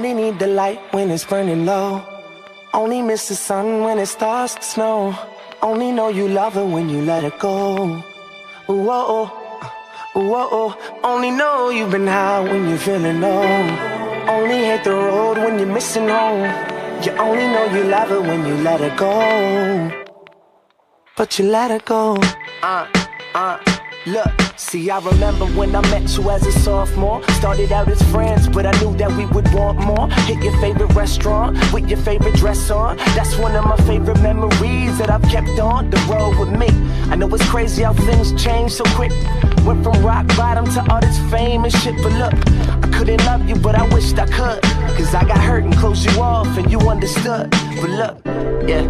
only need the light when it's burning low. Only miss the sun when it starts to snow. Only know you love her when you let her go. Whoa, whoa. Only know you've been high when you're feeling low. Only hate the road when you're missing home. You only know you love her when you let her go. But you let her go. Look, see, I remember when I met you as a sophomore. Started out as friends, but I knew that we would want more. Hit your favorite restaurant with your favorite dress on. That's one of my favorite memories that I've kept on the road with me. I know it's crazy how things change so quick. Went from rock bottom to all this fame and shit. But look, I couldn't love you, but I wished I could. Cause I got hurt and closed you off and you understood. But look, yeah,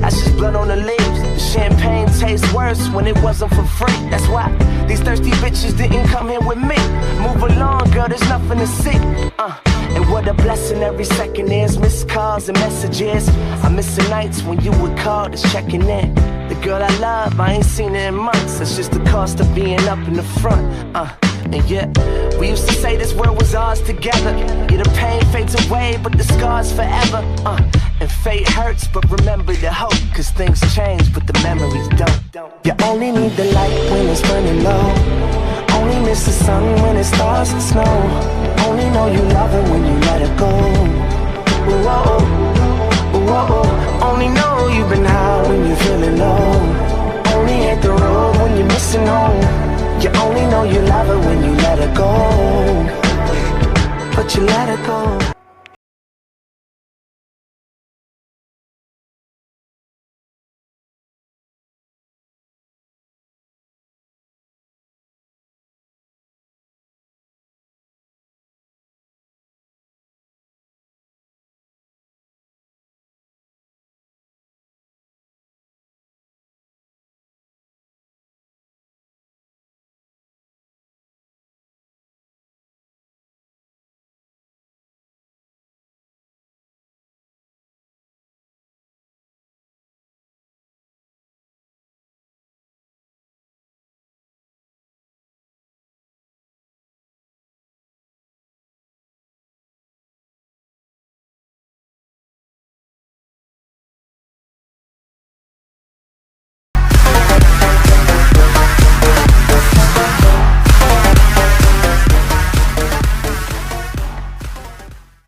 that's just blood on the leaves. The champagne tastes worse when it wasn't for free. That's why these thirsty bitches didn't come here with me. Move along, girl, there's nothing to see. And what a blessing every second is. Missed calls and messages. I miss the nights when you would call, just checking in. The girl I love, I ain't seen her in months. That's just the cost of being up in the front. And yeah, we used to say this world was ours together. Yeah, the pain fades away, but the scars forever. And fate hurts, but remember the hope. Cause things change, but the memories don't. You only need the light when it's burning low. Only miss the sun when it starts to snow. Only know you love her when you let her go. Whoa. Only know you've been high when you're feeling low. Only hit the road when you're missing home. You only know you love her when you let her go. But you let her go.